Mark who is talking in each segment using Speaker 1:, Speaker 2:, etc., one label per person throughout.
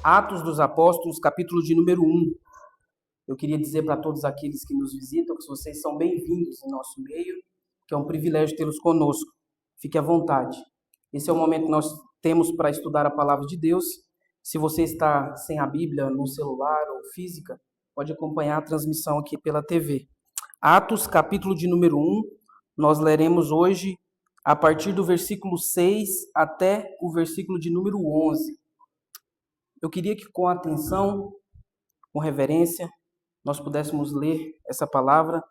Speaker 1: Atos dos Apóstolos, capítulo de número 1. Eu queria dizer para todos aqueles que nos visitam que vocês são bem-vindos em nosso meio, que é um privilégio tê-los conosco. Fique à vontade. Esse é o momento que nós temos para estudar a palavra de Deus. Se você está sem a Bíblia no celular ou física, pode acompanhar a transmissão aqui pela TV. Atos, capítulo de número 1, nós leremos hoje a partir do versículo 6 até o versículo de número 11. Eu queria que com atenção, com reverência, nós pudéssemos ler essa palavra.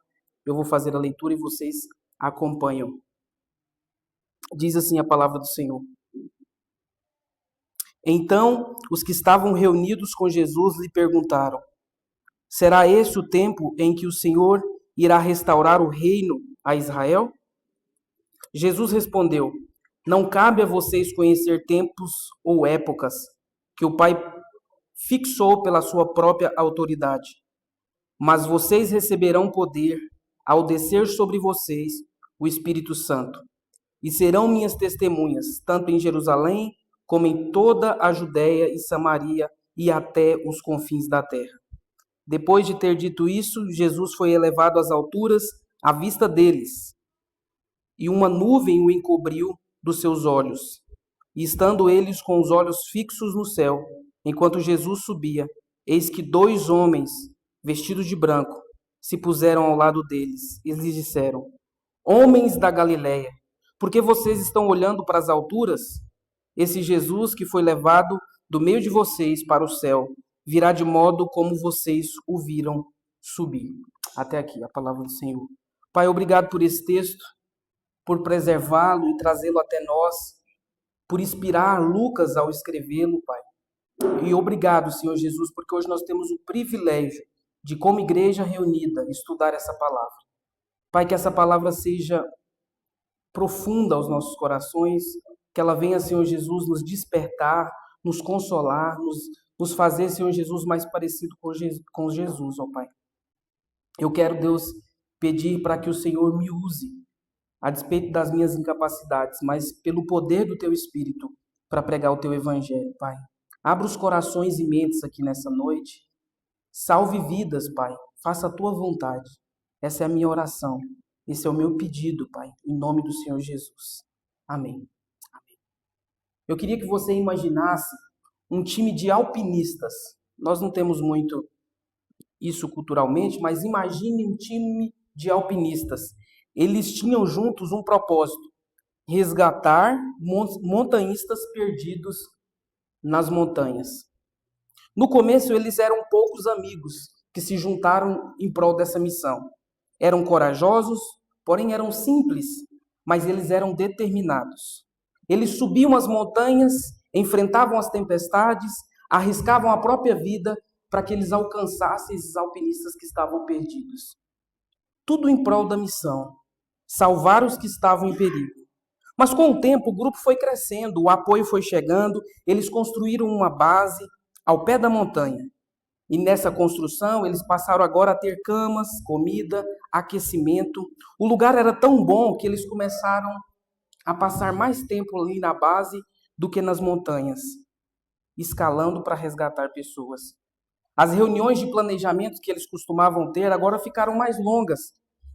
Speaker 1: Eu vou fazer a leitura e vocês acompanham. Diz assim a palavra do Senhor. Então, os que estavam reunidos com Jesus lhe perguntaram: será esse o tempo em que o Senhor irá restaurar o reino a Israel? Jesus respondeu: não cabe a vocês conhecer tempos ou épocas que o Pai fixou pela sua própria autoridade. Mas vocês receberão poder ao descer sobre vocês o Espírito Santo, e serão minhas testemunhas, tanto em Jerusalém como em toda a Judéia e Samaria e até os confins da terra. Depois de ter dito isso, Jesus foi elevado às alturas à vista deles, e uma nuvem o encobriu dos seus olhos. E estando eles com os olhos fixos no céu, enquanto Jesus subia, eis que 2 homens, vestidos de branco, se puseram ao lado deles e lhes disseram: homens da Galileia, por que vocês estão olhando para as alturas? Esse Jesus que foi levado do meio de vocês para o céu, virá de modo como vocês o viram subir. Até aqui a palavra do Senhor. Pai, obrigado por esse texto, por preservá-lo e trazê-lo até nós, por inspirar Lucas ao escrevê-lo, Pai. E obrigado, Senhor Jesus, porque hoje nós temos o privilégio de, como igreja reunida, estudar essa palavra. Pai, que essa palavra seja profunda aos nossos corações, que ela venha, Senhor Jesus, nos despertar, nos consolar, nos fazer, Senhor Jesus, mais parecido com Jesus, ó Pai. Eu quero, Deus, pedir para que o Senhor me use, a despeito das minhas incapacidades, mas pelo poder do Teu Espírito, para pregar o Teu Evangelho, Pai. Abra os corações e mentes aqui nessa noite. Salve vidas, Pai. Faça a Tua vontade. Essa é a minha oração. Esse é o meu pedido, Pai, em nome do Senhor Jesus. Amém. Eu queria que você imaginasse um time de alpinistas. Nós não temos muito isso culturalmente, mas imagine um time de alpinistas. Eles tinham juntos um propósito: resgatar montanhistas perdidos nas montanhas. No começo, eles eram poucos amigos que se juntaram em prol dessa missão. Eram corajosos, porém eram simples, mas eles eram determinados. Eles subiam as montanhas, enfrentavam as tempestades, arriscavam a própria vida para que eles alcançassem esses alpinistas que estavam perdidos. Tudo em prol da missão: salvar os que estavam em perigo. Mas com o tempo o grupo foi crescendo, o apoio foi chegando, eles construíram uma base ao pé da montanha. E nessa construção eles passaram agora a ter camas, comida, aquecimento. O lugar era tão bom que eles começaram a passar mais tempo ali na base do que nas montanhas, escalando para resgatar pessoas. As reuniões de planejamento que eles costumavam ter agora ficaram mais longas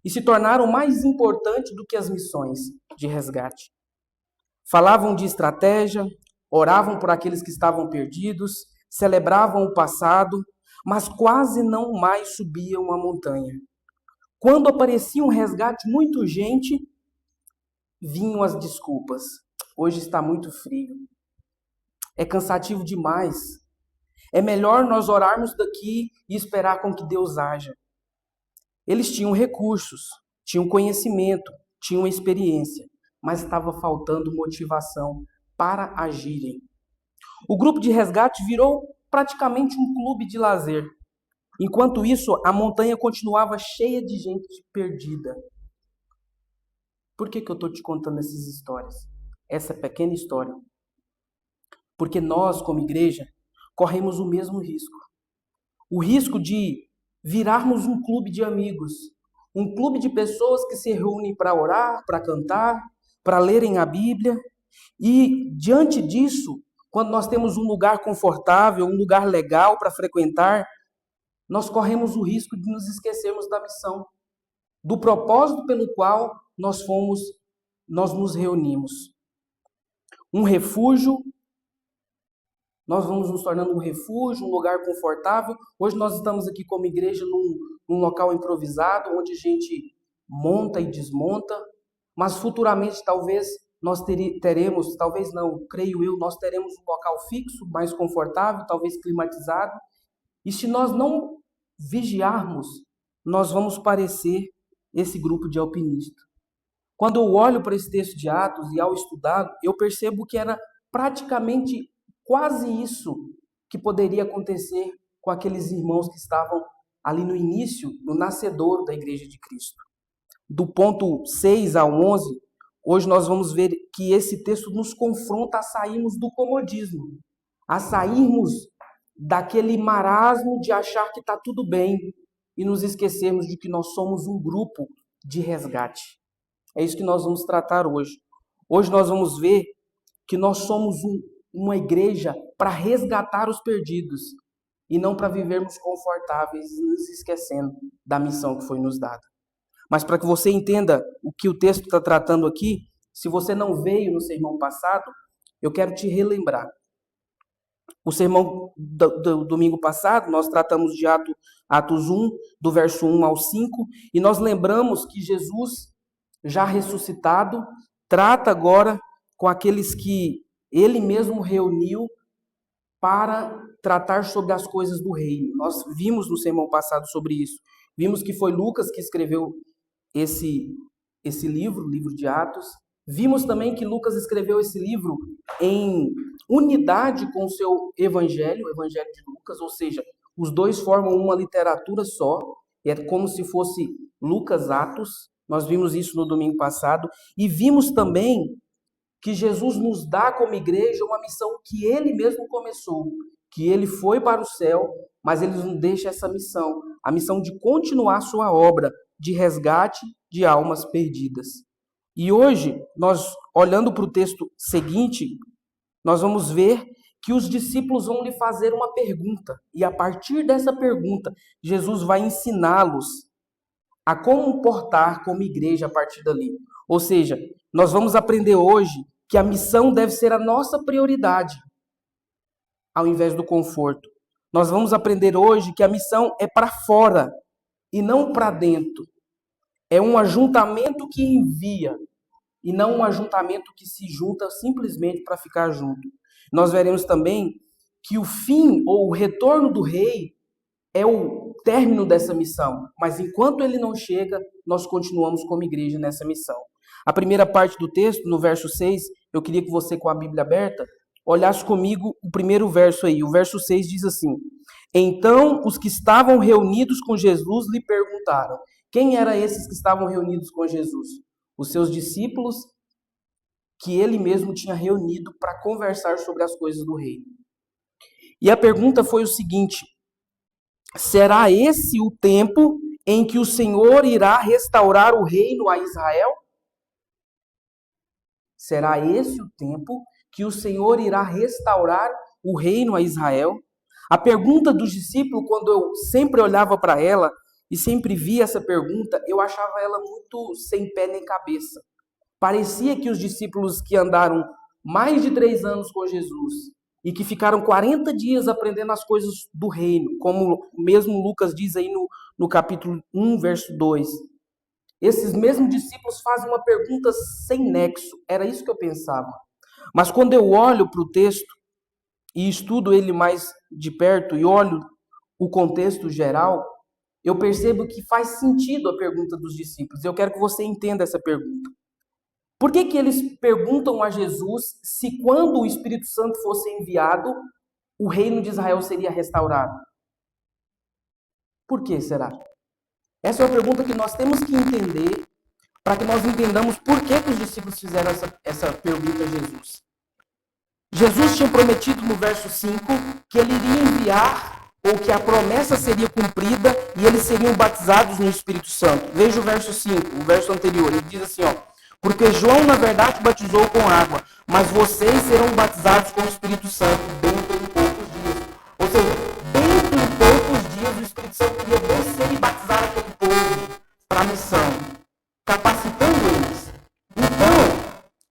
Speaker 1: e se tornaram mais importantes do que as missões de resgate. Falavam de estratégia, oravam por aqueles que estavam perdidos, celebravam o passado, mas quase não mais subiam a montanha. Quando aparecia um resgate muito urgente, vinham as desculpas. Hoje está muito frio. É cansativo demais. É melhor nós orarmos daqui e esperar com que Deus haja. Eles tinham recursos, tinham conhecimento, tinham experiência, mas estava faltando motivação para agirem. O grupo de resgate virou praticamente um clube de lazer. Enquanto isso, a montanha continuava cheia de gente perdida. Por que eu estou te contando essas histórias? Essa pequena história. Porque nós, como igreja, corremos o mesmo risco. O risco de virarmos um clube de amigos. Um clube de pessoas que se reúnem para orar, para cantar, para lerem a Bíblia. E, diante disso, quando nós temos um lugar confortável, um lugar legal para frequentar, nós corremos o risco de nos esquecermos da missão, do propósito pelo qual nós nos reunimos. Um refúgio, nós vamos nos tornando um refúgio, um lugar confortável. Hoje nós estamos aqui como igreja num local improvisado, onde a gente monta e desmonta, mas futuramente talvez nós teremos, talvez não, creio eu, nós teremos um local fixo, mais confortável, talvez climatizado. E se nós não vigiarmos, nós vamos parecer esse grupo de alpinistas. Quando eu olho para esse texto de Atos e ao estudar, eu percebo que era praticamente quase isso que poderia acontecer com aqueles irmãos que estavam ali no início, no nascedouro da Igreja de Cristo. Do ponto 6 ao 11, hoje nós vamos ver que esse texto nos confronta a sairmos do comodismo, a sairmos daquele marasmo de achar que está tudo bem e nos esquecermos de que nós somos um grupo de resgate. É isso que nós vamos tratar hoje. Hoje nós vamos ver que nós somos uma igreja para resgatar os perdidos e não para vivermos confortáveis e nos esquecendo da missão que foi nos dada. Mas para que você entenda o que o texto está tratando aqui, se você não veio no sermão passado, eu quero te relembrar. O sermão do domingo passado, nós tratamos de Atos 1, do verso 1 ao 5, e nós lembramos que Jesus, já ressuscitado, trata agora com aqueles que ele mesmo reuniu para tratar sobre as coisas do reino. Nós vimos no sermão passado sobre isso. Vimos que foi Lucas que escreveu esse livro, o livro de Atos. Vimos também que Lucas escreveu esse livro em unidade com o seu evangelho, o evangelho de Lucas, ou seja, os dois formam uma literatura só, é como se fosse Lucas Atos. Nós vimos isso no domingo passado, e vimos também que Jesus nos dá como igreja uma missão que ele mesmo começou, que ele foi para o céu, mas ele nos deixa essa missão, a missão de continuar sua obra de resgate de almas perdidas. E hoje, nós, olhando para o texto seguinte, nós vamos ver que os discípulos vão lhe fazer uma pergunta. E a partir dessa pergunta, Jesus vai ensiná-los a como portar como igreja a partir dali. Ou seja, nós vamos aprender hoje que a missão deve ser a nossa prioridade, ao invés do conforto. Nós vamos aprender hoje que a missão é para fora e não para dentro. É um ajuntamento que envia e não um ajuntamento que se junta simplesmente para ficar junto. Nós veremos também que o fim ou o retorno do rei é o término dessa missão, mas enquanto ele não chega, nós continuamos como igreja nessa missão. A primeira parte do texto, no verso 6, eu queria que você, com a Bíblia aberta, olhasse comigo o primeiro verso aí. O verso 6 diz assim: Então os que estavam reunidos com Jesus lhe perguntaram. Quem eram esses que estavam reunidos com Jesus? Os seus discípulos, que ele mesmo tinha reunido para conversar sobre as coisas do reino. E a pergunta foi o seguinte: será esse o tempo em que o Senhor irá restaurar o reino a Israel? Será esse o tempo que o Senhor irá restaurar o reino a Israel? A pergunta dos discípulos, quando eu sempre olhava para ela e sempre via essa pergunta, eu achava ela muito sem pé nem cabeça. Parecia que os discípulos que andaram mais de 3 anos com Jesus e que ficaram 40 dias aprendendo as coisas do reino, como mesmo Lucas diz aí no capítulo 1, verso 2. Esses mesmos discípulos fazem uma pergunta sem nexo. Era isso que eu pensava. Mas quando eu olho para o texto e estudo ele mais de perto e olho o contexto geral, eu percebo que faz sentido a pergunta dos discípulos. Eu quero que você entenda essa pergunta. Por que eles perguntam a Jesus se quando o Espírito Santo fosse enviado, o reino de Israel seria restaurado? Por que será? Essa é uma pergunta que nós temos que entender para que nós entendamos por que os discípulos fizeram essa pergunta a Jesus. Jesus tinha prometido no verso 5 que ele iria enviar, ou que a promessa seria cumprida e eles seriam batizados no Espírito Santo. Veja o verso 5, o verso anterior, ele diz assim, porque João na verdade batizou com água, mas vocês serão batizados com o Espírito Santo dentro de poucos dias. Ou seja, dentro de poucos dias o Espírito Santo ia descer e batizar aquele povo para a missão, capacitando eles. Então,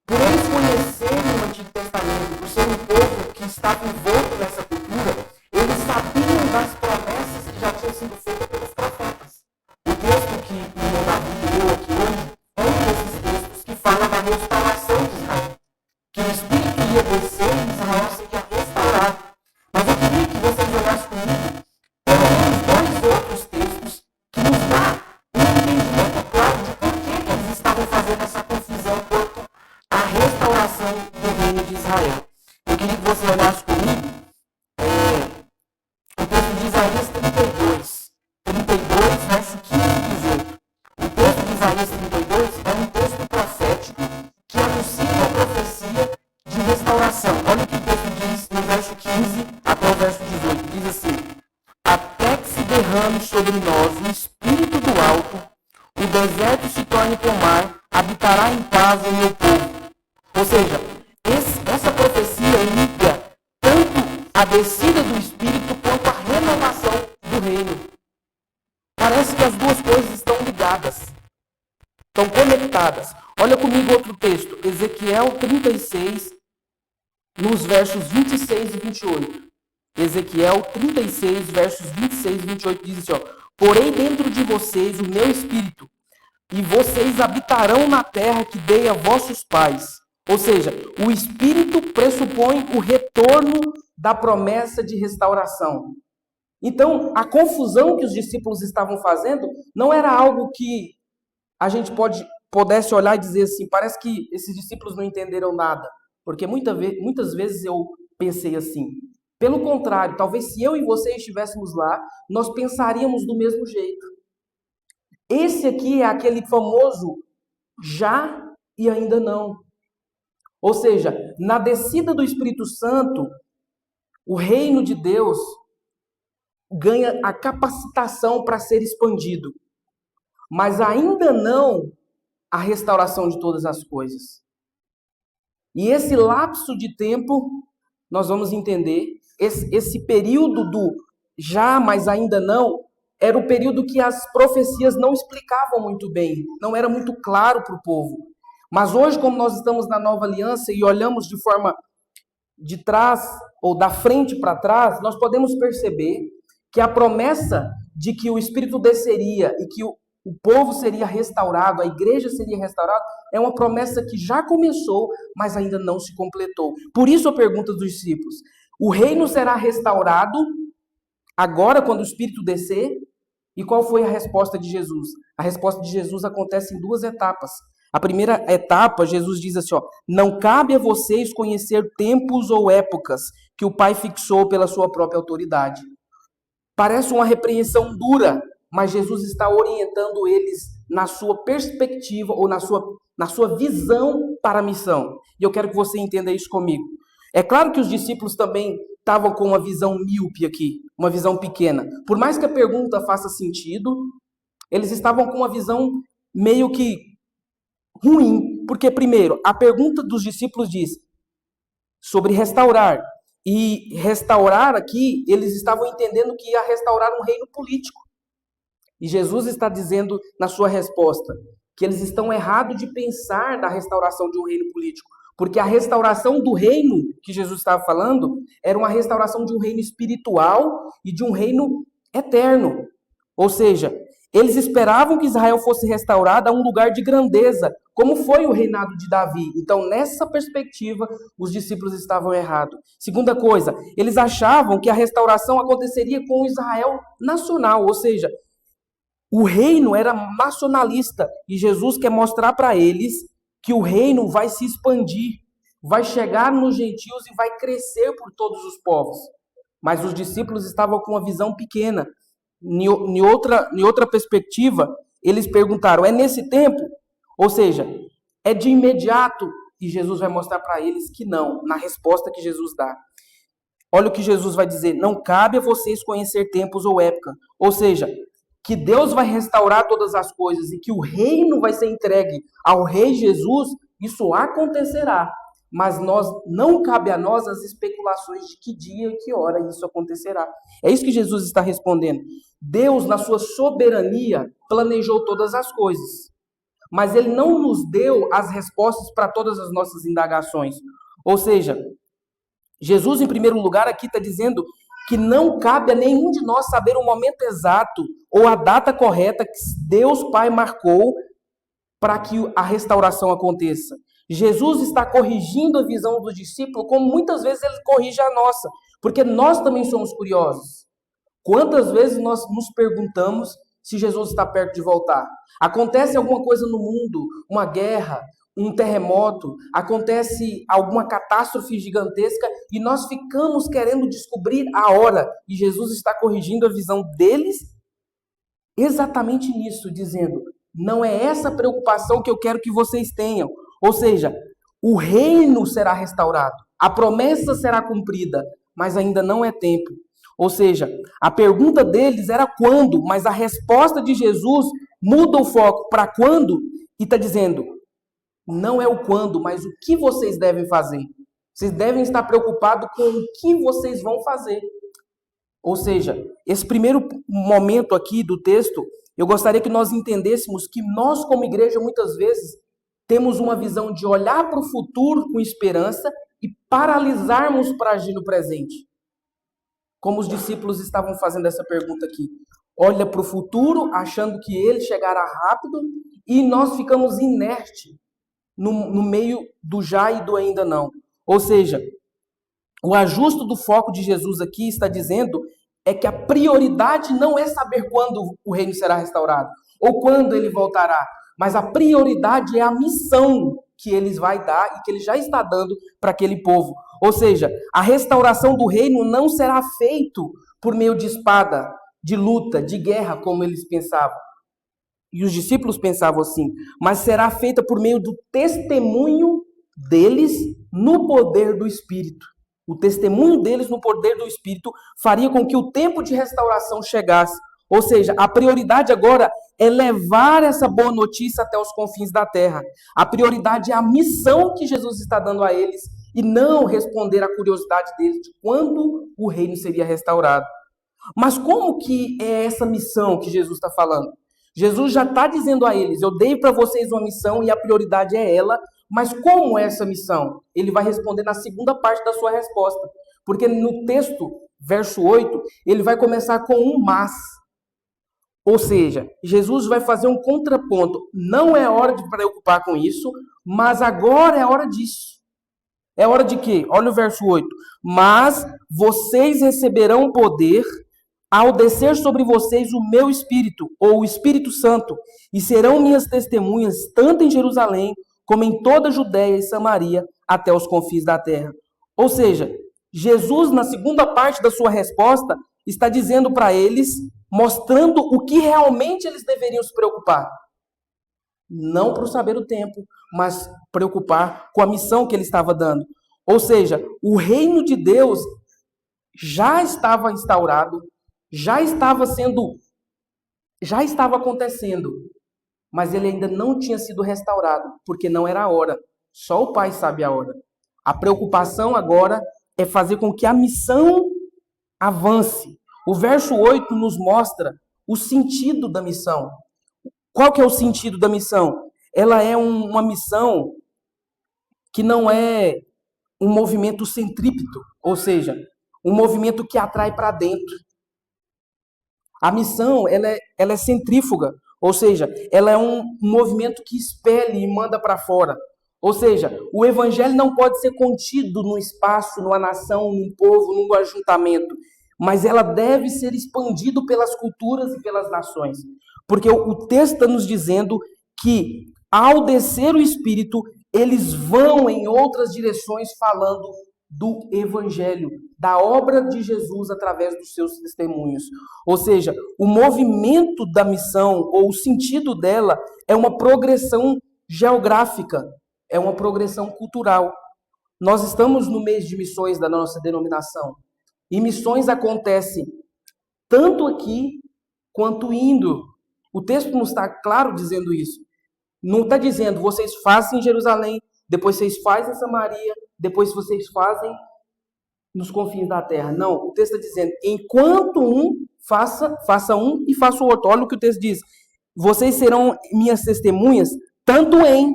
Speaker 1: por eles conhecerem o Antigo Testamento, por ser um povo que estava envolto nessa cultura, eles sabiam das promessas que já tinham sido feitas pelos profetas. O texto que o irmão Davi leu aqui hoje é um desses textos que fala da restauração de Israel. Que o Espírito ia descer e Israel seria restaurado. Mas eu queria que vocês olhassem comigo pelo menos dois outros textos que nos dá um entendimento claro de por que eles estavam fazendo essa confusão quanto à restauração do reino de Israel. Eu queria que você olhasse comigo o texto de Isaías 32, verso 15 e 18. O texto de Isaías 32 é um texto profético que anuncia a profecia de restauração. Olha o que o texto diz no verso 15 até o verso 18. Diz assim: até que se derrame sobre nós o Espírito do alto, o deserto se torne pomar, habitará em paz o meu povo. Ou seja, essa profecia liga tanto a descida do Espírito quanto a renovação do reino. Parece que as duas coisas estão ligadas, estão conectadas. Olha comigo outro texto, Ezequiel 36, nos versos 26 e 28. Ezequiel 36, versos 26 e 28 diz assim, porei dentro de vocês o meu espírito, e vocês habitarão na terra que dei a vossos pais. Ou seja, o espírito pressupõe o retorno da promessa de restauração. Então, a confusão que os discípulos estavam fazendo não era algo que a gente pudesse olhar e dizer assim, parece que esses discípulos não entenderam nada. Porque muitas vezes eu pensei assim. Pelo contrário, talvez se eu e você estivéssemos lá, nós pensaríamos do mesmo jeito. Esse aqui é aquele famoso já e ainda não. Ou seja, na descida do Espírito Santo, o reino de Deus ganha a capacitação para ser expandido. Mas ainda não a restauração de todas as coisas. E esse lapso de tempo, nós vamos entender, esse período do já, mas ainda não, era o período que as profecias não explicavam muito bem, não era muito claro para o povo. Mas hoje, como nós estamos na nova aliança e olhamos de forma de trás, ou da frente para trás, nós podemos perceber que a promessa de que o Espírito desceria e que o povo seria restaurado, a igreja seria restaurada, é uma promessa que já começou, mas ainda não se completou. Por isso a pergunta dos discípulos: o reino será restaurado agora quando o Espírito descer? E qual foi a resposta de Jesus? A resposta de Jesus acontece em duas etapas. A primeira etapa, Jesus diz assim, não cabe a vocês conhecer tempos ou épocas que o Pai fixou pela sua própria autoridade. Parece uma repreensão dura, mas Jesus está orientando eles na sua perspectiva ou na sua visão para a missão. E eu quero que você entenda isso comigo. É claro que os discípulos também estavam com uma visão míope aqui, uma visão pequena. Por mais que a pergunta faça sentido, eles estavam com uma visão meio que ruim. Porque, primeiro, a pergunta dos discípulos diz sobre restaurar. E restaurar aqui, eles estavam entendendo que ia restaurar um reino político. E Jesus está dizendo na sua resposta que eles estão errados de pensar na restauração de um reino político. Porque a restauração do reino que Jesus estava falando era uma restauração de um reino espiritual e de um reino eterno. Ou seja, eles esperavam que Israel fosse restaurado a um lugar de grandeza, como foi o reinado de Davi. Então, nessa perspectiva, os discípulos estavam errados. Segunda coisa, eles achavam que a restauração aconteceria com o Israel nacional, ou seja, o reino era nacionalista e Jesus quer mostrar para eles que o reino vai se expandir, vai chegar nos gentios e vai crescer por todos os povos. Mas os discípulos estavam com uma visão pequena. Em outra perspectiva, eles perguntaram, é nesse tempo? Ou seja, é de imediato? E Jesus vai mostrar para eles que não, na resposta que Jesus dá. Olha o que Jesus vai dizer, não cabe a vocês conhecer tempos ou época. Ou seja, que Deus vai restaurar todas as coisas e que o reino vai ser entregue ao Rei Jesus, isso acontecerá. mas não cabe a nós as especulações de que dia e que hora isso acontecerá. É isso que Jesus está respondendo. Deus, na sua soberania, planejou todas as coisas, mas Ele não nos deu as respostas para todas as nossas indagações. Ou seja, Jesus, em primeiro lugar, aqui está dizendo que não cabe a nenhum de nós saber o momento exato ou a data correta que Deus Pai marcou para que a restauração aconteça. Jesus está corrigindo a visão do discípulo, como muitas vezes ele corrige a nossa, porque nós também somos curiosos. Quantas vezes nós nos perguntamos se Jesus está perto de voltar? Acontece alguma coisa no mundo, uma guerra, um terremoto, acontece alguma catástrofe gigantesca e nós ficamos querendo descobrir a hora. E Jesus está corrigindo a visão deles exatamente nisso, dizendo: não é essa preocupação que eu quero que vocês tenham. Ou seja, o reino será restaurado, a promessa será cumprida, mas ainda não é tempo. Ou seja, a pergunta deles era quando, mas a resposta de Jesus muda o foco para quando e está dizendo: não é o quando, mas o que vocês devem fazer. Vocês devem estar preocupados com o que vocês vão fazer. Ou seja, esse primeiro momento aqui do texto, eu gostaria que nós entendêssemos que nós, como igreja, muitas vezes temos uma visão de olhar para o futuro com esperança e paralisarmos para agir no presente. Como os discípulos estavam fazendo essa pergunta aqui. Olha para o futuro, achando que ele chegará rápido, e nós ficamos inertes no meio do já e do ainda não. Ou seja, o ajuste do foco de Jesus aqui está dizendo é que a prioridade não é saber quando o reino será restaurado ou quando ele voltará, mas a prioridade é a missão que ele vai dar e que ele já está dando para aquele povo. Ou seja, a restauração do reino não será feito por meio de espada, de luta, de guerra, como eles pensavam. E os discípulos pensavam assim, mas será feita por meio do testemunho deles no poder do Espírito. O testemunho deles no poder do Espírito faria com que o tempo de restauração chegasse. Ou seja, a prioridade agora é levar essa boa notícia até os confins da terra. A prioridade é a missão que Jesus está dando a eles e não responder à curiosidade deles de quando o reino seria restaurado. Mas como que é essa missão que Jesus está falando? Jesus já está dizendo a eles: eu dei para vocês uma missão e a prioridade é ela. Mas como é essa missão? Ele vai responder na segunda parte da sua resposta. Porque no texto, verso 8, ele vai começar com um mas. Ou seja, Jesus vai fazer um contraponto. Não é hora de preocupar com isso, mas agora é hora disso. É hora de quê? Olha o verso 8. Mas vocês receberão poder ao descer sobre vocês o meu Espírito, ou o Espírito Santo, e serão minhas testemunhas, tanto em Jerusalém, como em toda a Judéia e Samaria, até os confins da terra. Ou seja, Jesus, na segunda parte da sua resposta, está dizendo para eles, mostrando o que realmente eles deveriam se preocupar. Não para saber o tempo, mas preocupar com a missão que ele estava dando. Ou seja, o reino de Deus já estava instaurado, já estava acontecendo, mas ele ainda não tinha sido restaurado, porque não era a hora. Só o Pai sabe a hora. A preocupação agora é fazer com que a missão avance. O verso 8 nos mostra o sentido da missão. Qual que é o sentido da missão? Ela é uma missão que não é um movimento centrípeto, ou seja, um movimento que atrai para dentro. A missão, ela é centrífuga, ou seja, ela é um movimento que expele e manda para fora. Ou seja, o evangelho não pode ser contido no espaço, numa nação, num povo, num ajuntamento, mas ela deve ser expandido pelas culturas e pelas nações. Porque o texto está nos dizendo que, ao descer o Espírito, eles vão em outras direções falando do Evangelho, da obra de Jesus através dos seus testemunhos. Ou seja, o movimento da missão, ou o sentido dela, é uma progressão geográfica, é uma progressão cultural. Nós estamos no mês de missões da nossa denominação, e missões acontecem tanto aqui quanto indo. O texto não está claro dizendo isso. Não está dizendo, vocês façam em Jerusalém, depois vocês fazem em Samaria, depois vocês fazem nos confins da terra. Não, o texto está dizendo, enquanto um faça um e faça o outro. Olha o que o texto diz. Vocês serão minhas testemunhas, tanto em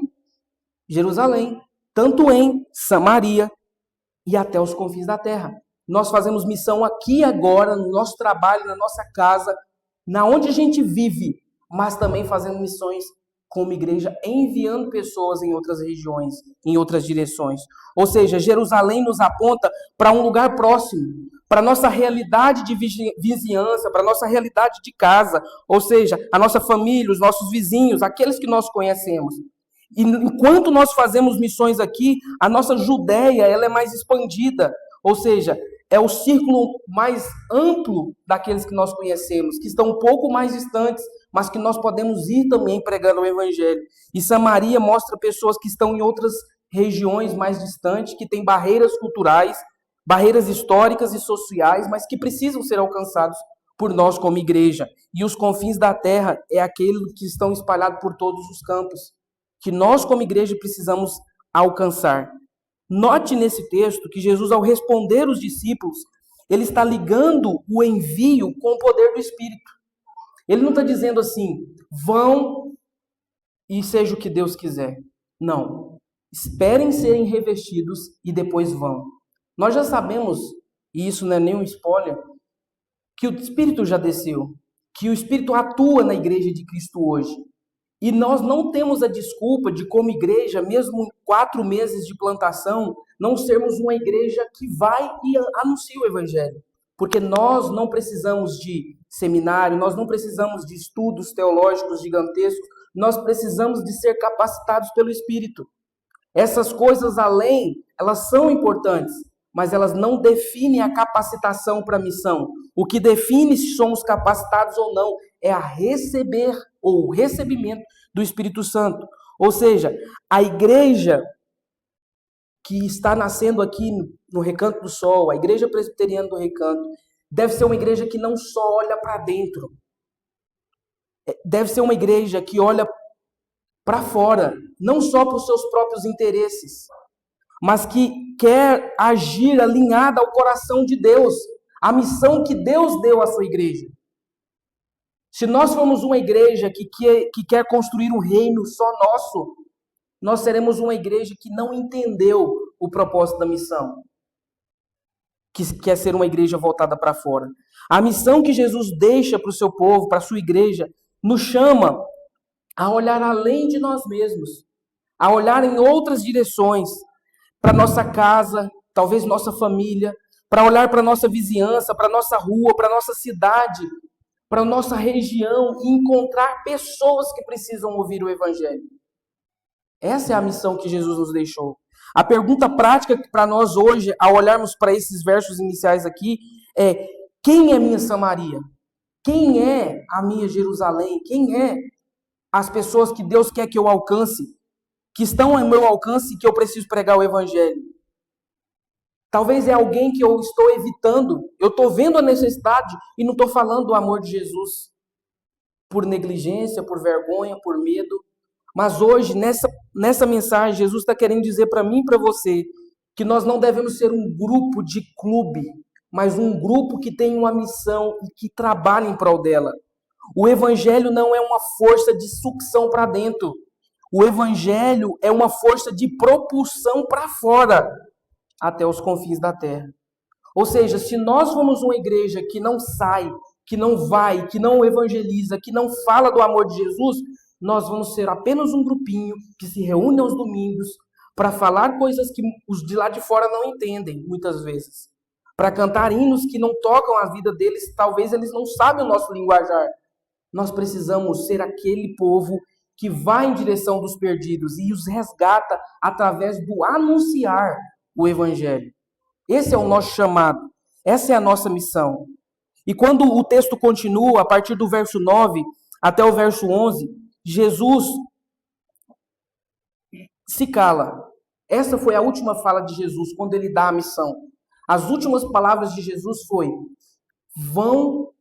Speaker 1: Jerusalém, tanto em Samaria e até os confins da terra. Nós fazemos missão aqui agora, no nosso trabalho, na nossa casa, na onde a gente vive, mas também fazendo missões como igreja, enviando pessoas em outras regiões, em outras direções. Ou seja, Jerusalém nos aponta para um lugar próximo, para a nossa realidade de vizinhança, para a nossa realidade de casa, ou seja, a nossa família, os nossos vizinhos, aqueles que nós conhecemos. E enquanto nós fazemos missões aqui, a nossa Judéia ela é mais expandida, ou seja, é o círculo mais amplo daqueles que nós conhecemos, que estão um pouco mais distantes, mas que nós podemos ir também pregando o Evangelho. E Samaria mostra pessoas que estão em outras regiões mais distantes, que têm barreiras culturais, barreiras históricas e sociais, mas que precisam ser alcançados por nós como igreja. E os confins da terra é aquele que estão espalhados por todos os campos, que nós como igreja precisamos alcançar. Note nesse texto que Jesus, ao responder os discípulos, ele está ligando o envio com o poder do Espírito. Ele não está dizendo assim, vão e seja o que Deus quiser. Não. Esperem serem revestidos e depois vão. Nós já sabemos, e isso não é nenhum spoiler, que o Espírito já desceu, que o Espírito atua na igreja de Cristo hoje. E nós não temos a desculpa de, como igreja, mesmo em 4 meses de plantação, não sermos uma igreja que vai e anuncia o Evangelho. Porque nós não precisamos de seminário, nós não precisamos de estudos teológicos gigantescos, nós precisamos de ser capacitados pelo Espírito. Essas coisas além, elas são importantes, mas elas não definem a capacitação para a missão. O que define se somos capacitados ou não é a receber ou o recebimento do Espírito Santo. Ou seja, a igreja que está nascendo aqui no Recanto do Sol, a igreja presbiteriana do Recanto, deve ser uma igreja que não só olha para dentro, deve ser uma igreja que olha para fora, não só para os seus próprios interesses, mas que quer agir alinhada ao coração de Deus, a missão que Deus deu à sua igreja. Se nós formos uma igreja que quer construir um reino só nosso, nós seremos uma igreja que não entendeu o propósito da missão, que quer ser uma igreja voltada para fora. A missão que Jesus deixa para o seu povo, para a sua igreja, nos chama a olhar além de nós mesmos, a olhar em outras direções, para nossa casa, talvez nossa família, para olhar para nossa vizinhança, para nossa rua, para nossa cidade, para nossa região e encontrar pessoas que precisam ouvir o Evangelho. Essa é a missão que Jesus nos deixou. A pergunta prática para nós hoje, ao olharmos para esses versos iniciais aqui, é: quem é minha Samaria? Quem é a minha Jerusalém? Quem é as pessoas que Deus quer que eu alcance, que estão ao meu alcance e que eu preciso pregar o Evangelho? Talvez é alguém que eu estou evitando. Eu estou vendo a necessidade e não estou falando do amor de Jesus. Por negligência, por vergonha, por medo. Mas hoje, nessa mensagem, Jesus está querendo dizer para mim e para você que nós não devemos ser um grupo de clube, mas um grupo que tem uma missão e que trabalha em prol dela. O Evangelho não é uma força de sucção para dentro. O Evangelho é uma força de propulsão para fora, até os confins da terra. Ou seja, se nós formos uma igreja que não sai, que não vai, que não evangeliza, que não fala do amor de Jesus, nós vamos ser apenas um grupinho que se reúne aos domingos para falar coisas que os de lá de fora não entendem, muitas vezes. Para cantar hinos que não tocam a vida deles, talvez eles não sabem o nosso linguajar. Nós precisamos ser aquele povo que vai em direção dos perdidos e os resgata através do anunciar o Evangelho. Esse é o nosso chamado. Essa é a nossa missão. E quando o texto continua, a partir do verso 9 até o verso 11, Jesus se cala. Essa foi a última fala de Jesus quando ele dá a missão. As últimas palavras de Jesus foi: vão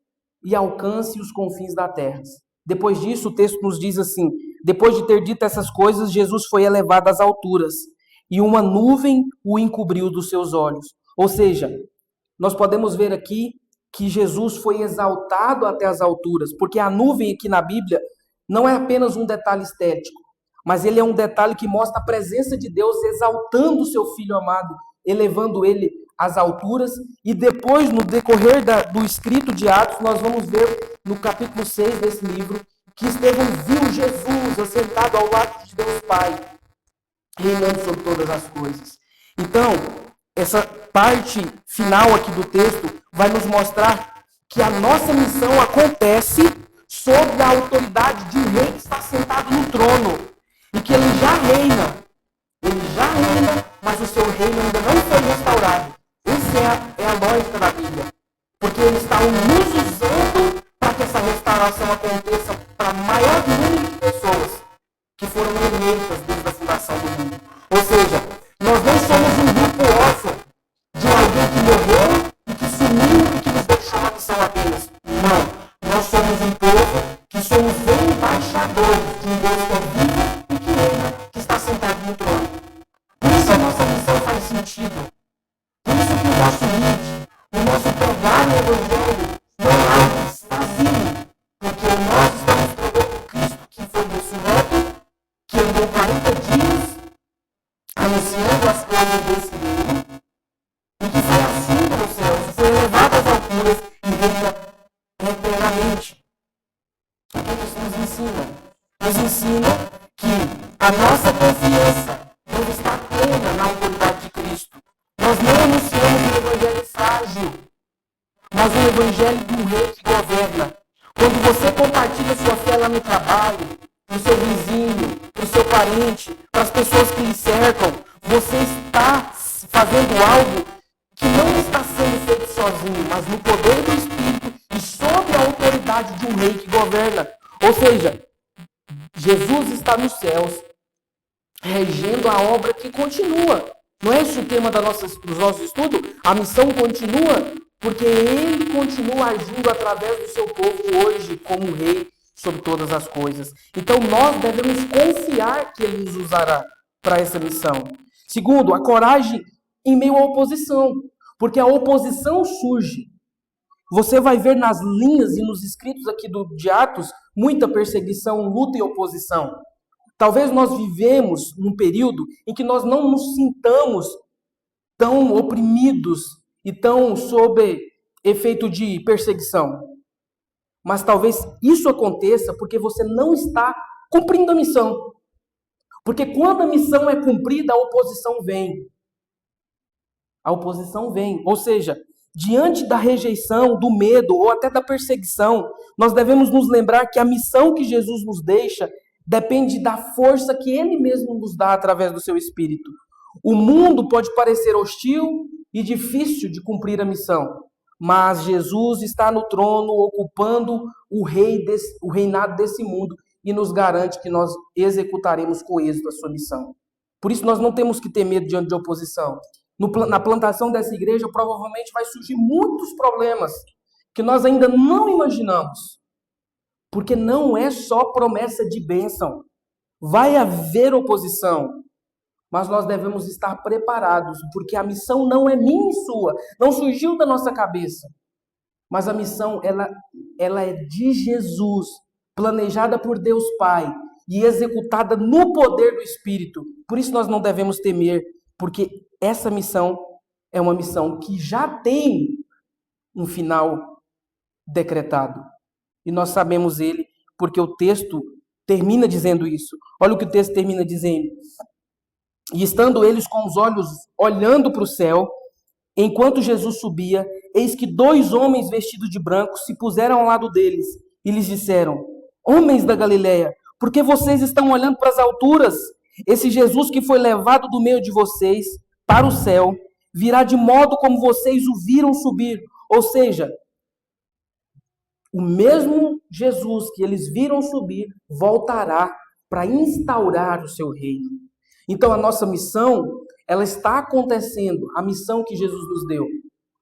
Speaker 1: e alcance os confins da terra. Depois disso, o texto nos diz assim: depois de ter dito essas coisas, Jesus foi elevado às alturas e uma nuvem o encobriu dos seus olhos. Ou seja, nós podemos ver aqui que Jesus foi exaltado até as alturas, porque a nuvem aqui na Bíblia não é apenas um detalhe estético, mas ele é um detalhe que mostra a presença de Deus exaltando o seu Filho amado, elevando ele às alturas. E depois, no decorrer do escrito de Atos, nós vamos ver no capítulo 6 desse livro, que Estevão viu Jesus assentado ao lado de Deus Pai, reinando sobre todas as coisas. Então, essa parte final aqui do texto vai nos mostrar que a nossa missão acontece sob a autoridade de um rei que está sentado no trono e que ele já reina, mas o seu reino ainda não foi restaurado. Essa é a lógica da Bíblia, porque ele está nos usando para que essa restauração aconteça para o maior número de pessoas que foram eleitas desde a fundação do mundo. Ou seja, nós não somos um grupo órfão de alguém que morreu e que sumiu e que nos deixou uma missão apenas. Não. Nós somos um povo que somos embaixadores de um Deus que é vivo e que reina, que está sentado no trono. Por isso a nossa missão faz sentido. Por isso que o nosso lead, o nosso pregar no Evangelho, não é algo vazio. Porque nós estamos pregando Cristo que foi ressurreto, que andou 40 dias anunciando as coisas desse mundo, e que foi assunto aos céus, foi elevado às alturas e reina eternamente. O que isso nos ensina? Nos ensina que a nossa confiança deve estar plena na autoridade de Cristo. Nós não anunciamos um evangelho frágil, mas um evangelho do rei que governa. Quando você compartilha sua fé lá no trabalho, no seu vizinho, no seu parente, para as pessoas que lhe cercam, você está fazendo algo que não está sendo feito sozinho, mas no poder do Espírito e sob a autoridade de um rei que governa. Ou seja, Jesus está nos céus, regendo a obra que continua. Não é esse o tema dos nossos estudos? A missão continua, porque ele continua agindo através do seu povo hoje como rei sobre todas as coisas. Então nós devemos confiar que ele nos usará para essa missão. Segundo, a coragem em meio à oposição, porque a oposição surge. Você vai ver nas linhas e nos escritos aqui de Atos muita perseguição, luta e oposição. Talvez nós vivemos num período em que nós não nos sintamos tão oprimidos e tão sob efeito de perseguição. Mas talvez isso aconteça porque você não está cumprindo a missão. Porque quando a missão é cumprida, a oposição vem. A oposição vem. Ou seja, diante da rejeição, do medo ou até da perseguição, nós devemos nos lembrar que a missão que Jesus nos deixa depende da força que ele mesmo nos dá através do seu Espírito. O mundo pode parecer hostil e difícil de cumprir a missão, mas Jesus está no trono, ocupando o reinado desse mundo e nos garante que nós executaremos com êxito a sua missão. Por isso nós não temos que ter medo diante de oposição. Na plantação dessa igreja provavelmente vai surgir muitos problemas que nós ainda não imaginamos. Porque não é só promessa de bênção. Vai haver oposição. Mas nós devemos estar preparados, porque a missão não é minha e sua. Não surgiu da nossa cabeça. Mas a missão, ela é de Jesus, planejada por Deus Pai e executada no poder do Espírito. Por isso nós não devemos temer, porque essa missão é uma missão que já tem um final decretado. E nós sabemos ele porque o texto termina dizendo isso. Olha o que o texto termina dizendo. E estando eles com os olhos olhando para o céu, enquanto Jesus subia, eis que 2 homens vestidos de branco se puseram ao lado deles e lhes disseram: homens da Galileia, por que vocês estão olhando para as alturas? Esse Jesus que foi levado do meio de vocês para o céu, virá de modo como vocês o viram subir. Ou seja, o mesmo Jesus que eles viram subir voltará para instaurar o seu reino. Então a nossa missão, ela está acontecendo, a missão que Jesus nos deu,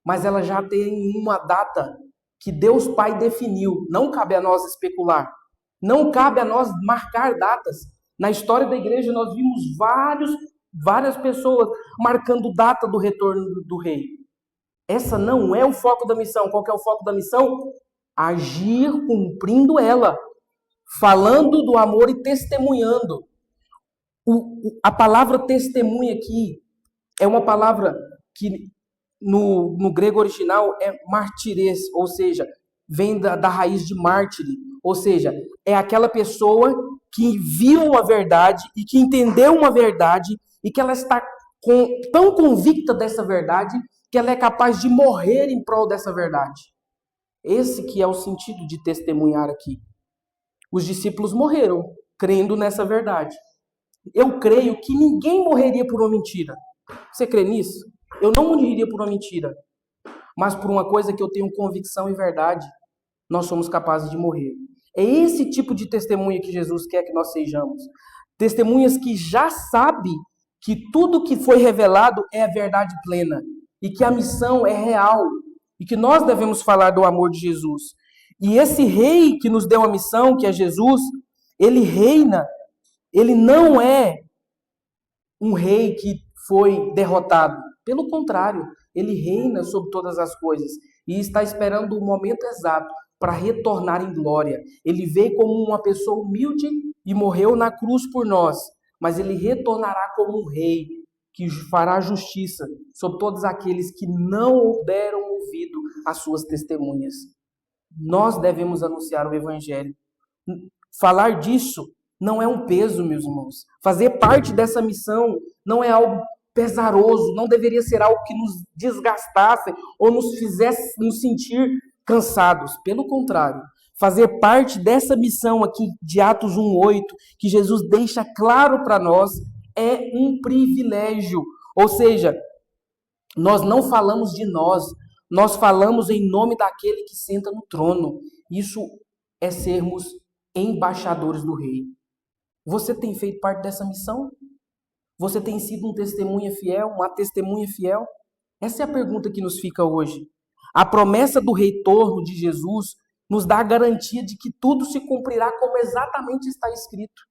Speaker 1: mas ela já tem uma data que Deus Pai definiu. Não cabe a nós especular, não cabe a nós marcar datas. Na história da igreja nós vimos várias pessoas marcando data do retorno do rei. Essa não é o foco da missão. Qual que é o foco da missão? Agir cumprindo ela, falando do amor e testemunhando. A palavra testemunha aqui é uma palavra que no grego original é martires, ou seja, vem da raiz de mártire, ou seja, é aquela pessoa que viu uma verdade e que entendeu uma verdade e que ela está tão convicta dessa verdade que ela é capaz de morrer em prol dessa verdade. Esse que é o sentido de testemunhar aqui. Os discípulos morreram crendo nessa verdade. Eu creio que ninguém morreria por uma mentira. Você crê nisso? Eu não morreria por uma mentira. Mas por uma coisa que eu tenho convicção e verdade, nós somos capazes de morrer. É esse tipo de testemunha que Jesus quer que nós sejamos. Testemunhas que já sabem que tudo que foi revelado é a verdade plena. E que a missão é real. E que nós devemos falar do amor de Jesus. E esse rei que nos deu a missão, que é Jesus, ele reina. Ele não é um rei que foi derrotado. Pelo contrário, ele reina sobre todas as coisas e está esperando o momento exato para retornar em glória. Ele veio como uma pessoa humilde e morreu na cruz por nós, mas ele retornará como um rei que fará justiça sobre todos aqueles que não deram ouvido às suas testemunhas. Nós devemos anunciar o evangelho. Falar disso não é um peso, meus irmãos. Fazer parte dessa missão não é algo pesaroso, não deveria ser algo que nos desgastasse ou nos fizesse nos sentir cansados. Pelo contrário, fazer parte dessa missão aqui de Atos 1:8, que Jesus deixa claro para nós, é um privilégio. Ou seja, nós não falamos de nós falamos em nome daquele que senta no trono. Isso é sermos embaixadores do rei. Você tem feito parte dessa missão? Você tem sido um testemunha fiel, uma testemunha fiel? Essa é a pergunta que nos fica hoje. A promessa do retorno de Jesus nos dá a garantia de que tudo se cumprirá como exatamente está escrito.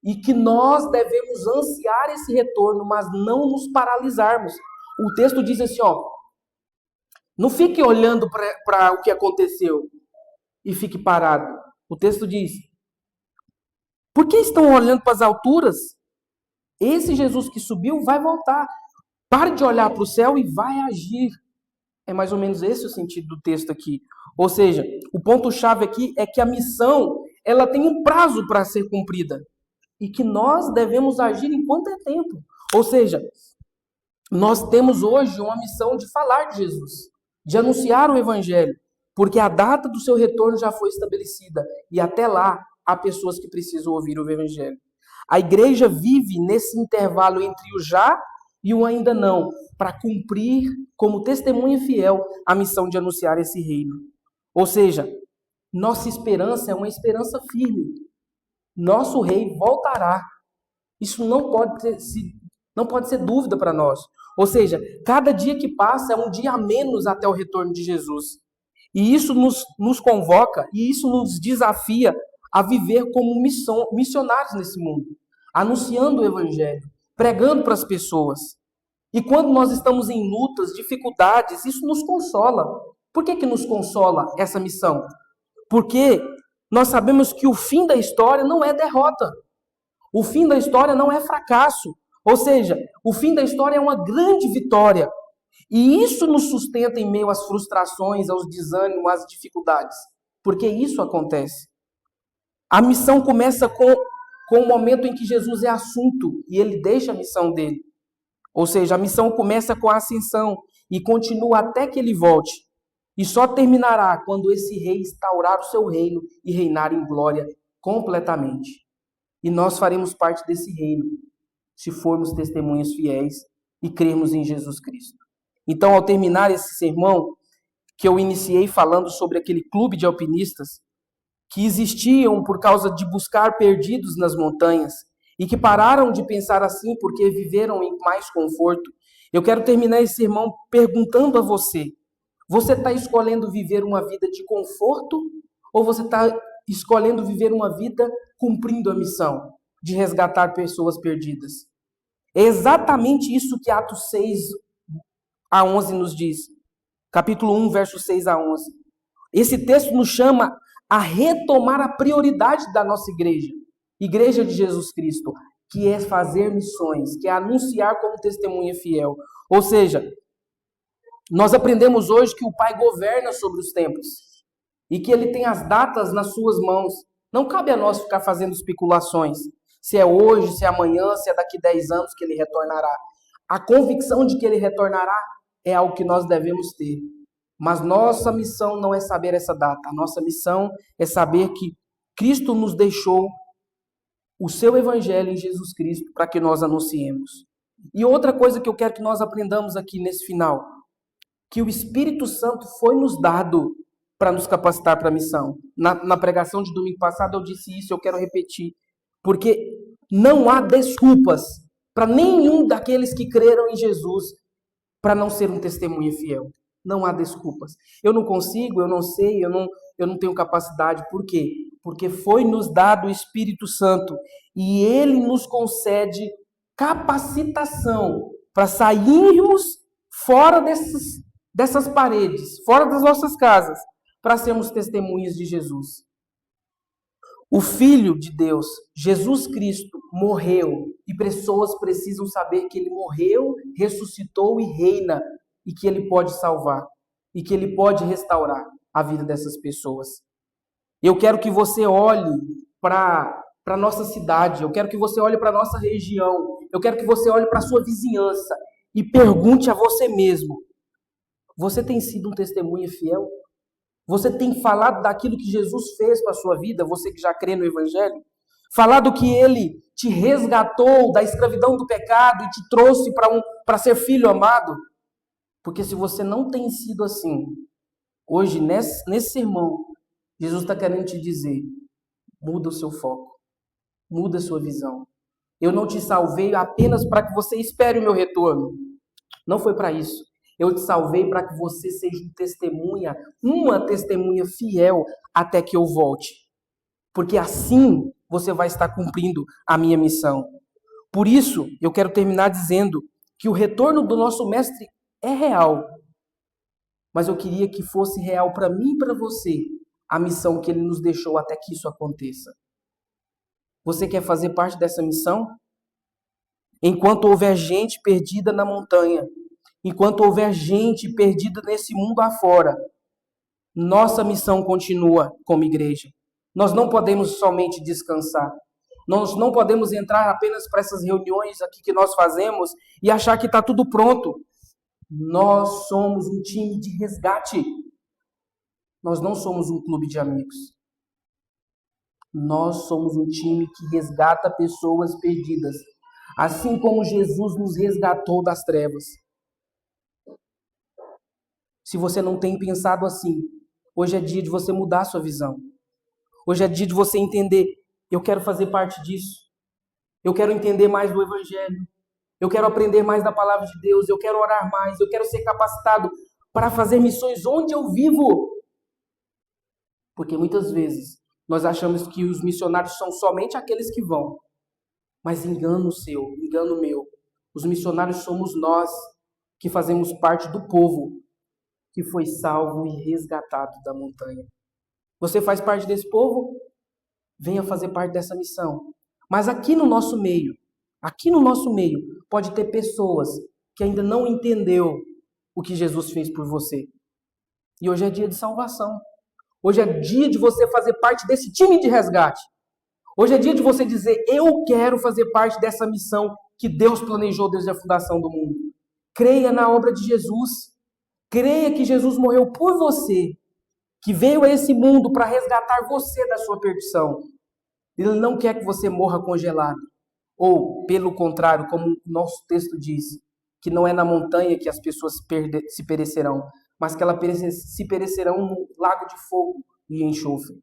Speaker 1: E que nós devemos ansiar esse retorno, mas não nos paralisarmos. O texto diz assim, não fique olhando para o que aconteceu e fique parado. O texto diz, por que estão olhando para as alturas? Esse Jesus que subiu vai voltar. Pare de olhar para o céu e vai agir. É mais ou menos esse o sentido do texto aqui. Ou seja, o ponto-chave aqui é que a missão ela tem um prazo para ser cumprida. E que nós devemos agir enquanto é tempo. Ou seja, nós temos hoje uma missão de falar de Jesus, de anunciar o Evangelho, porque a data do seu retorno já foi estabelecida. E até lá, há pessoas que precisam ouvir o Evangelho. A igreja vive nesse intervalo entre o já e o ainda não, para cumprir como testemunha fiel a missão de anunciar esse reino. Ou seja, nossa esperança é uma esperança firme. Nosso rei voltará. Isso não pode ser dúvida para nós. Ou seja, cada dia que passa é um dia a menos até o retorno de Jesus. E isso nos convoca e isso nos desafia a viver como missionários nesse mundo, anunciando o Evangelho, pregando para as pessoas. E quando nós estamos em lutas, dificuldades, isso nos consola. Por que nos consola essa missão? Porque nós sabemos que o fim da história não é derrota. O fim da história não é fracasso. Ou seja, o fim da história é uma grande vitória. E isso nos sustenta em meio às frustrações, aos desânimos, às dificuldades. Porque isso acontece. A missão começa com o momento em que Jesus é assunto e ele deixa a missão dele. Ou seja, a missão começa com a ascensão e continua até que ele volte. E só terminará quando esse rei instaurar o seu reino e reinar em glória completamente. E nós faremos parte desse reino, se formos testemunhas fiéis e crermos em Jesus Cristo. Então, ao terminar esse sermão, que eu iniciei falando sobre aquele clube de alpinistas, que existiam por causa de buscar perdidos nas montanhas e que pararam de pensar assim porque viveram em mais conforto. Eu quero terminar esse sermão perguntando a você: você está escolhendo viver uma vida de conforto ou você está escolhendo viver uma vida cumprindo a missão de resgatar pessoas perdidas? É exatamente isso que Atos 6 a 11 nos diz. Capítulo 1, versos 6 a 11. Esse texto nos chama a retomar a prioridade da nossa igreja, Igreja de Jesus Cristo, que é fazer missões, que é anunciar como testemunha fiel. Ou seja, nós aprendemos hoje que o Pai governa sobre os tempos e que Ele tem as datas nas suas mãos. Não cabe a nós ficar fazendo especulações, se é hoje, se é amanhã, se é daqui 10 anos que Ele retornará. A convicção de que Ele retornará é algo que nós devemos ter. Mas nossa missão não é saber essa data. A nossa missão é saber que Cristo nos deixou o seu evangelho em Jesus Cristo para que nós anunciemos. E outra coisa que eu quero que nós aprendamos aqui nesse final, que o Espírito Santo foi nos dado para nos capacitar para a missão. Na pregação de domingo passado eu disse isso, eu quero repetir, porque não há desculpas para nenhum daqueles que creram em Jesus para não ser um testemunha fiel. Não há desculpas. Eu não consigo, eu não sei, eu não tenho capacidade. Por quê? Porque foi nos dado o Espírito Santo e Ele nos concede capacitação para sairmos fora dessas paredes, fora das nossas casas, para sermos testemunhas de Jesus. O Filho de Deus, Jesus Cristo, morreu e pessoas precisam saber que Ele morreu, ressuscitou e reina e que Ele pode salvar e que Ele pode restaurar a vida dessas pessoas. Eu quero que você olhe para a nossa cidade, eu quero que você olhe para a nossa região, eu quero que você olhe para a sua vizinhança e pergunte a você mesmo: você tem sido um testemunho fiel? Você tem falado daquilo que Jesus fez para a sua vida, você que já crê no Evangelho? Falado que Ele te resgatou da escravidão do pecado e te trouxe para ser filho amado? Porque se você não tem sido assim, hoje, nesse sermão, Jesus está querendo te dizer: muda o seu foco, muda a sua visão. Eu não te salvei apenas para que você espere o meu retorno. Não foi para isso. Eu te salvei para que você seja uma testemunha fiel até que eu volte. Porque assim você vai estar cumprindo a minha missão. Por isso, eu quero terminar dizendo que o retorno do nosso Mestre é real. Mas eu queria que fosse real para mim e para você a missão que Ele nos deixou até que isso aconteça. Você quer fazer parte dessa missão? Enquanto houver gente perdida na montanha, enquanto houver gente perdida nesse mundo afora, nossa missão continua como igreja. Nós não podemos somente descansar. Nós não podemos entrar apenas para essas reuniões aqui que nós fazemos e achar que está tudo pronto. Nós somos um time de resgate. Nós não somos um clube de amigos. Nós somos um time que resgata pessoas perdidas, assim como Jesus nos resgatou das trevas. Se você não tem pensado assim, hoje é dia de você mudar a sua visão. Hoje é dia de você entender: eu quero fazer parte disso. Eu quero entender mais do Evangelho. Eu quero aprender mais da palavra de Deus. Eu quero orar mais. Eu quero ser capacitado para fazer missões onde eu vivo. Porque muitas vezes nós achamos que os missionários são somente aqueles que vão. Mas engano seu, engano meu. Os missionários somos nós que fazemos parte do povo que foi salvo e resgatado da montanha. Você faz parte desse povo? Venha fazer parte dessa missão. Mas aqui no nosso meio, pode ter pessoas que ainda não entendeu o que Jesus fez por você. E hoje é dia de salvação. Hoje é dia de você fazer parte desse time de resgate. Hoje é dia de você dizer: eu quero fazer parte dessa missão que Deus planejou desde a fundação do mundo. Creia na obra de Jesus. Creia que Jesus morreu por você, que veio a esse mundo para resgatar você da sua perdição. Ele não quer que você morra congelado. Ou, pelo contrário, como o nosso texto diz, que não é na montanha que as pessoas se perecerão, mas que elas se perecerão no lago de fogo e enxofre.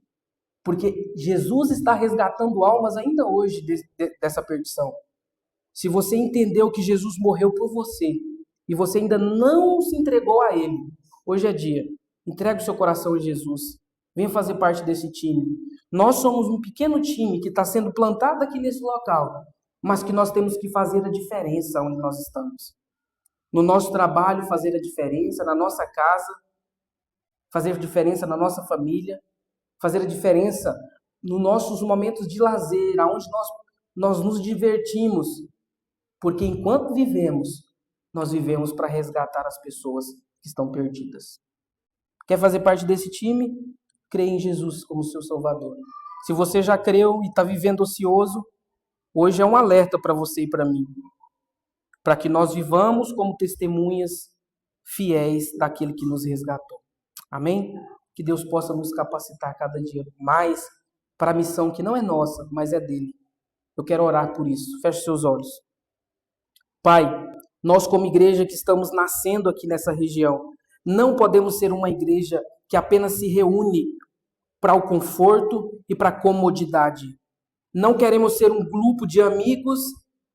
Speaker 1: Porque Jesus está resgatando almas ainda hoje dessa perdição. Se você entendeu que Jesus morreu por você e você ainda não se entregou a Ele, hoje é dia. Entregue o seu coração a Jesus. Venha fazer parte desse time. Nós somos um pequeno time que está sendo plantado aqui nesse local, mas que nós temos que fazer a diferença onde nós estamos. No nosso trabalho, fazer a diferença, na nossa casa, fazer a diferença na nossa família, fazer a diferença nos nossos momentos de lazer, aonde nós nos divertimos, porque enquanto vivemos, nós vivemos para resgatar as pessoas que estão perdidas. Quer fazer parte desse time? Crê em Jesus como seu Salvador. Se você já creu e está vivendo ocioso, hoje é um alerta para você e para mim, para que nós vivamos como testemunhas fiéis daquele que nos resgatou. Amém? Que Deus possa nos capacitar cada dia mais para a missão que não é nossa, mas é dele. Eu quero orar por isso. Feche seus olhos. Pai, nós como igreja que estamos nascendo aqui nessa região, não podemos ser uma igreja que apenas se reúne para o conforto e para a comodidade. Não queremos ser um grupo de amigos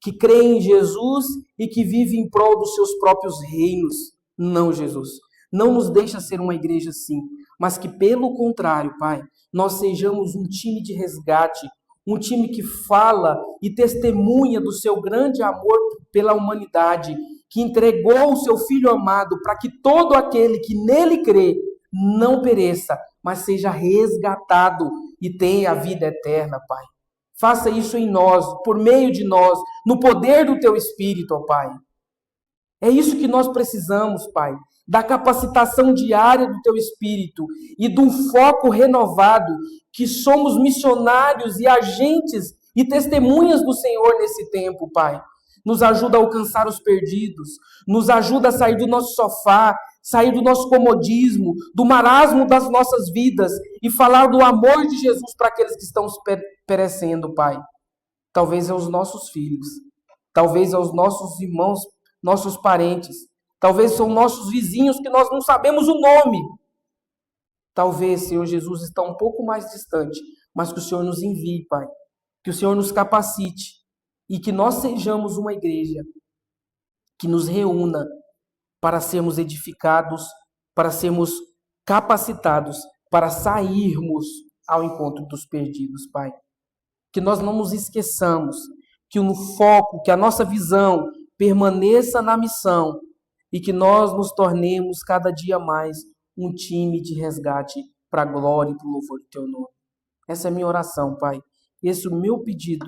Speaker 1: que creem em Jesus e que vivem em prol dos seus próprios reinos. Não, Jesus. Não nos deixa ser uma igreja assim, mas que, pelo contrário, Pai, nós sejamos um time de resgate, um time que fala e testemunha do seu grande amor pela humanidade, que entregou o seu Filho amado para que todo aquele que nele crê não pereça, mas seja resgatado e tenha a vida eterna, Pai. Faça isso em nós, por meio de nós, no poder do Teu Espírito, ó Pai. É isso que nós precisamos, Pai, da capacitação diária do Teu Espírito e de um foco renovado, que somos missionários e agentes e testemunhas do Senhor nesse tempo, Pai. Nos ajuda a alcançar os perdidos, nos ajuda a sair do nosso sofá, sair do nosso comodismo, do marasmo das nossas vidas e falar do amor de Jesus para aqueles que estão perecendo, Pai. Talvez aos nossos filhos, talvez aos nossos irmãos, nossos parentes, talvez são nossos vizinhos que nós não sabemos o nome. Talvez, Senhor Jesus, está um pouco mais distante, mas que o Senhor nos envie, Pai, que o Senhor nos capacite e que nós sejamos uma igreja que nos reúna para sermos edificados, para sermos capacitados, para sairmos ao encontro dos perdidos, Pai. Que nós não nos esqueçamos, que o foco, que a nossa visão permaneça na missão e que nós nos tornemos cada dia mais um time de resgate para a glória e para o louvor do Teu nome. Essa é a minha oração, Pai. Esse é o meu pedido